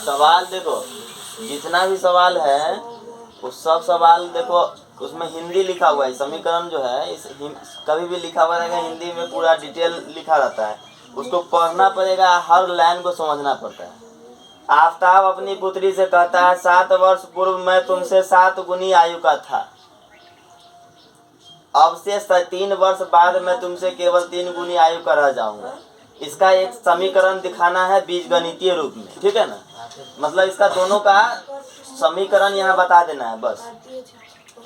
सवाल देखो, जितना भी सवाल है उस सब सवाल देखो, उसमें हिंदी लिखा हुआ है। समीकरण जो है इस कभी भी लिखा हुआ रहेगा हिंदी में, पूरा डिटेल लिखा रहता है। उसको पढ़ना पड़ेगा, हर लाइन को समझना पड़ता है। आफताब अपनी पुत्री से कहता है 7 वर्ष पूर्व मैं तुमसे 7 गुनी आयु का था, अब से 3 वर्ष बाद मैं तुमसे केवल 3 गुनी आयु का रह जाऊंगा। इसका एक समीकरण दिखाना है बीजगणितीय रूप में, ठीक है ना। मतलब इसका दोनों का समीकरण यहाँ बता देना है बस।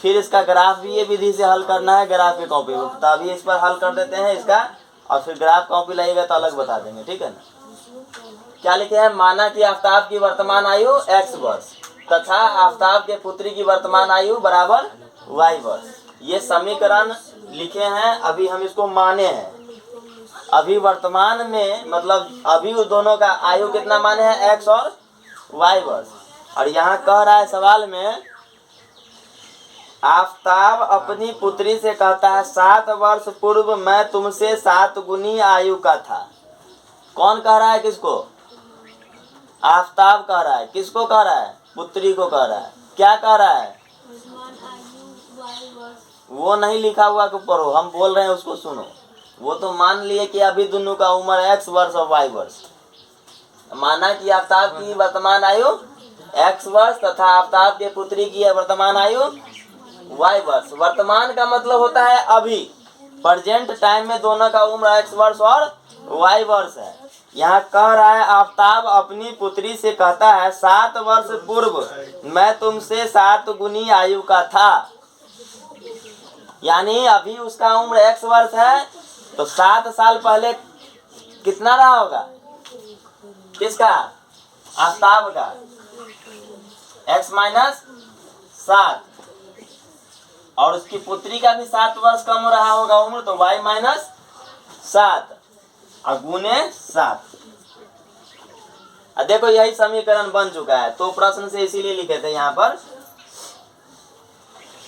फिर इसका ग्राफ भी ये विधि से हल करना है, ग्राफ की कॉपी में। तभी इस पर हल कर देते हैं इसका, और फिर ग्राफ कॉपी लगेगा तो अलग बता देंगे, ठीक है ना। क्या लिखे हैं, माना कि आफताब की वर्तमान आयु x वर्ष तथा आफताब के पुत्री की वर्तमान आयु बराबर y वर्ष। ये समीकरण लिखे हैं, अभी हम इसको माने हैं। अभी वर्तमान में मतलब अभी उस दोनों का आयु कितना माने हैं, x और y वर्ष। और यहाँ कह रहा है सवाल में, आफताब अपनी पुत्री से कहता है 7 वर्ष पूर्व मैं तुमसे 7 गुनी आयु का था। कौन कह रहा है, किसको? आफताब कह रहा है। किसको कह रहा है? पुत्री को कह रहा है। क्या कह रहा है? वो नहीं लिखा हुआ को पढ़ो, हम बोल रहे हैं उसको सुनो। वो तो मान लिए कि अभी दोनों का उम्र x वर्ष और y वर्ष। माना कि आफताब की वर्तमान आयु x वर्ष तथा आफताब के पुत्री की वर्तमान आयु y वर्ष। वर्तमान का मतलब होता है अभी, प्रेजेंट टाइम में दोनों का उम्र x वर्ष और y वर्ष है। यहाँ कह रहा है आफताब अपनी पुत्री से कहता है 7 वर्ष पूर्व मैं तुमसे 7 गुनी आयु का था। यानी अभी उसका उम्र x वर्ष है, तो 7 साल पहले कितना रहा होगा? किसका? आफताब का। x माइनस 7, और उसकी पुत्री का भी 7 वर्ष कम रहा होगा उम्र, तो y माइनस 7 और गुने 7। देखो यही समीकरण बन चुका है। तो प्रश्न से इसीलिए लिखे थे यहाँ पर,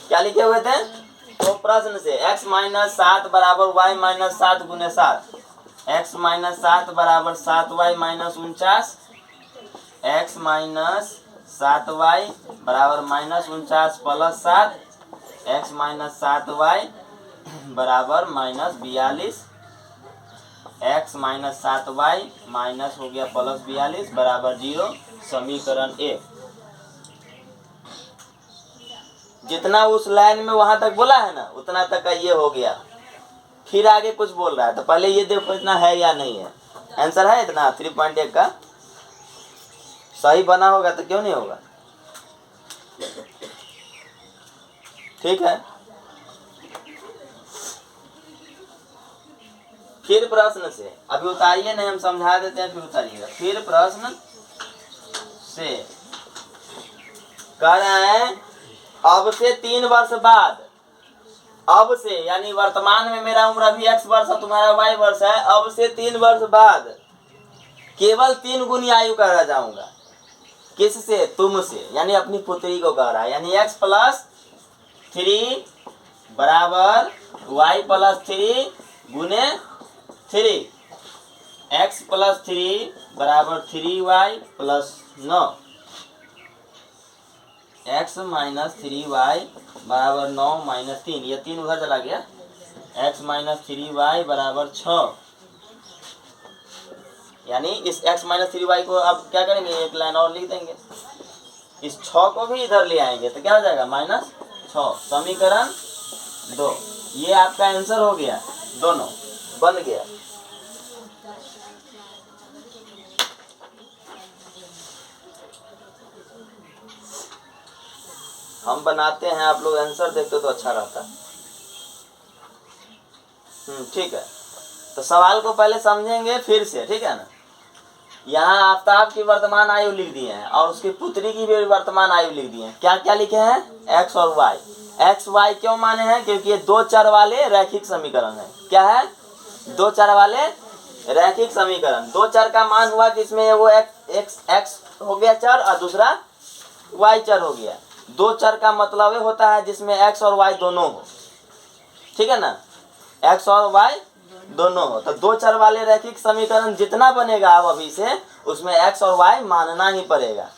क्या लिखे हुए थे? तो प्रश्न से x माइनस 7 बराबर y माइनस 7 गुने 7, x माइनस 7 बराबर 7y minus 49, x minus 7y बराबर minus 49 plus 7, x minus 7y बराबर minus 42, x minus 7y minus हो गया प्लस 42 बराबर 0। समीकरण 1। जितना उस लाइन में वहां तक बोला है ना, उतना तक का ये हो गया। फिर आगे कुछ बोल रहा है, तो पहले ये देखो इतना है या नहीं है। आंसर है इतना 3.1 का। सही बना होगा तो क्यों नहीं होगा, ठीक है। फिर प्रश्न से, अभी उतारिए नहीं, हम समझा देते हैं फिर उतारिएगा। फिर प्रश्न से कह रहे हैं अब से 3 वर्ष बाद, अब से यानी वर्तमान में मेरा उम्र अभी x वर्ष और तुम्हारा y वर्ष है, अब से 3 वर्ष बाद केवल 3 गुनी आयु का रह जाऊंगा। किससे? तुमसे, यानी अपनी पुत्री को कह रहा है। यानी x प्लस 3 बराबर y प्लस 3 गुने 3, x प्लस 3 बराबर 3y plus 9, x minus 3y बराबर 9 माइनस 3, ये 3 उधर चला गया, x माइनस 3y बराबर 6, यानी इस x माइनस 3y को अब क्या करेंगे, एक लाइन और लिख देंगे, इस 6 को भी इधर ले आएंगे तो क्या हो जाएगा -6। समीकरण 2, ये आपका आंसर हो गया, दोनों बन गया। हम बनाते हैं, आप लोग आंसर देखते तो अच्छा रहता। ठीक है, तो सवाल को पहले समझेंगे फिर से, ठीक है ना। यहाँ आफ्ताब की वर्तमान आयु लिख दिए हैं और उसकी पुत्री की भी वर्तमान आयु लिख दिए हैं। क्या क्या लिखे हैं, x और y। x y क्यों माने हैं, क्योंकि ये 2 चर वाले रैखिक समीकरण है। क्या है, 2 चर वाले रैखिक समीकरण। 2 चर का मान हुआ कि इसमें वो x हो गया चर और दूसरा y चर हो गया। 2 चर का मतलब ये होता है जिसमें x और y दोनों हो, ठीक है ना, x और y दोनों हो। तो 2 चर वाले रैखिक समीकरण जितना बनेगा अब अभी से, उसमें x और y मानना ही पड़ेगा।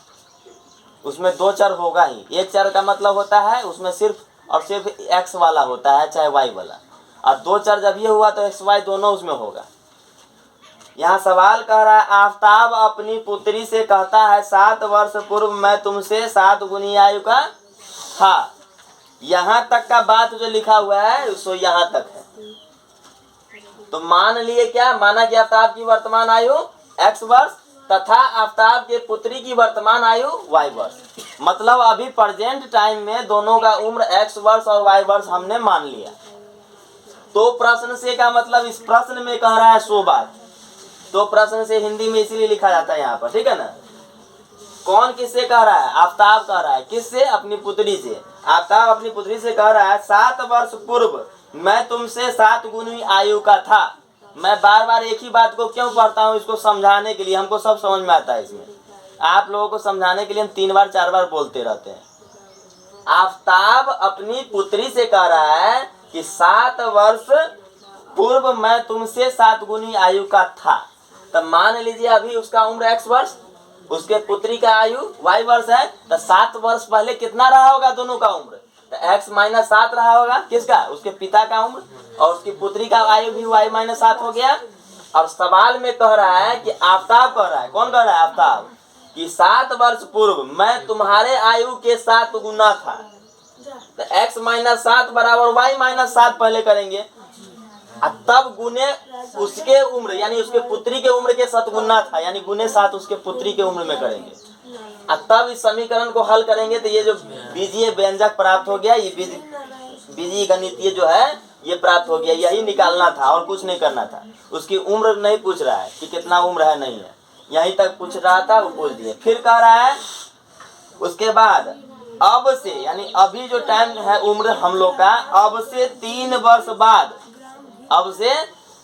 उसमें 2 चर होगा ही। एक चर का मतलब होता है उसमें सिर्फ और सिर्फ x वाला होता है, चाहे y वाला। और 2 चर जब ये हुआ तो x y दोनों उसमें होगा। यहाँ सवाल कह रहा है, आफ्ताब अपनी पुत्री से कहता है 7 वर्ष पूर्व मैं तुमसे 7 गुनी आयु का था। यहाँ तक का बात जो लिखा हुआ है सो यहाँ तक है। तो मान लिए क्या, माना कि आफ्ताब की वर्तमान आयु x वर्ष तथा आफ्ताब के पुत्री की वर्तमान आयु y वर्ष। मतलब अभी प्रेजेंट टाइम में दोनों का उम्र x वर्ष और y वर्ष हमने मान लिया। तो प्रश्न से का मतलब इस प्रश्न में कह रहा है 100 बात। तो प्रश्न से हिंदी में इसीलिए लिखा जाता है यहाँ पर, ठीक है ना। कौन किससे कह रहा है, आफ्ताब कह रहा है। किससे, अपनी पुत्री से। आफ्ताब अपनी पुत्री से कह रहा है 7 वर्ष पूर्व मैं तुमसे 7 गुनी आयु का था। मैं बार बार एक ही बात को क्यों पढ़ता हूँ, इसको समझाने के लिए। हमको सब समझ में आता है इसमें, आप लोगों को समझाने के लिए हम 3 बार 4 बार बोलते रहते हैं। आफ्ताब अपनी पुत्री से कह रहा है कि 7 वर्ष पूर्व मैं तुमसे 7 गुनी आयु का था। तो मान लीजिए अभी उसका उम्र x वर्ष, उसके पुत्री का आयु y वर्ष है। तो 7 वर्ष पहले कितना रहा होगा दोनों का उम्र, तो x माइनस 7 रहा होगा। किसका, उसके पिता का उम्र। और उसकी पुत्री का आयु भी y माइनस 7 हो गया। और सवाल में कह रहा है कि आफ्ताब कह रहा है, कौन कह रहा है, आफ्ताब, कि 7 वर्ष पूर्व मैं तुम्हारे आयु के 7 गुना था। तो x माइनस 7 बराबर y माइनस 7 पहले करेंगे, तब गुने उसके उम्र यानी उसके पुत्री के उम्र के 7 गुना था, यानी गुने 7 उसके पुत्री के उम्र में करेंगे। तब इस समीकरण को हल करेंगे तो ये जो बीजीय व्यंजक प्राप्त हो गया, ये बीजीय गणितीय जो है ये प्राप्त हो गया। यही निकालना था और कुछ नहीं करना था। उसकी उम्र नहीं पूछ रहा है कि कितना उम्र है, नहीं है, यहीं तक पूछ रहा था, वो पूछ दिए। फिर कह रहा है उसके बाद अब से, यानी अभी जो टाइम है उम्र हम लोग का, अब से 3 वर्ष बाद, अब से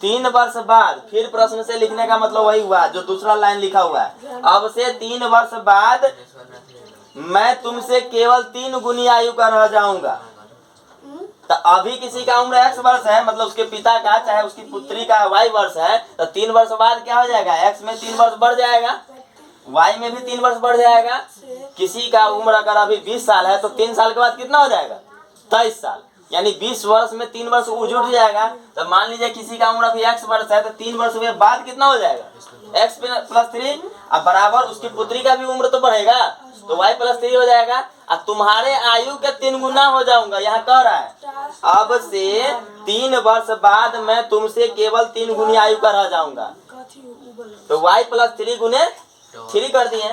3 वर्ष बाद। फिर प्रश्न से लिखने का मतलब वही हुआ जो दूसरा लाइन लिखा हुआ है। अब से 3 वर्ष बाद मैं तुमसे केवल 3 गुनी आयु का रह जाऊंगा। तो अभी किसी का उम्र x वर्ष है, मतलब उसके पिता का चाहे उसकी पुत्री का y वर्ष है। तो 3 वर्ष बाद क्या हो जाएगा, x में 3 वर्ष बढ़ जाएगा, y में भी 3 वर्ष बढ़ जाएगा। किसी का उम्र अगर अभी 20 साल है तो 3 साल के बाद कितना हो जाएगा, 23 साल, यानी 20 वर्ष में 3 वर्ष जुड़ जाएगा। तो मान लीजिए किसी का उम्र अभी x वर्ष है तो 3 वर्ष के बाद कितना हो जाएगा, x प्लस 3। अब बराबर उसकी पुत्री का भी उम्र तो बढ़ेगा, तो y प्लस 3 हो जाएगा। अब तुम्हारे आयु के 3 गुना हो जाऊंगा। यहाँ कह रहा है अब से 3 वर्ष बाद मैं तुमसे केवल 3 गुनी आयु का रह जाऊंगा। तो y प्लस 3 गुने 3 कर दिए,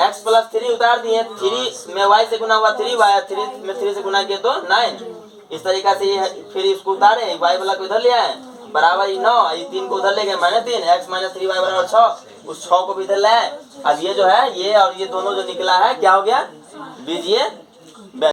x प्लस 3 उतार दिए, 3 में y से गुना हुआ 3, y 3 में 3 से गुना किए तो 9। इस तरीका से ये फिर इसको उतारे, y वाला को इधर ले आए, बराबर 9, ये 3 को उधर ले गए -3, x माइनस 3 y बराबर 6। उस 6 को भी इधर ले आए। अब ये जो है ये और ये दोनों जो निकला है क्या हो गया, बीजीय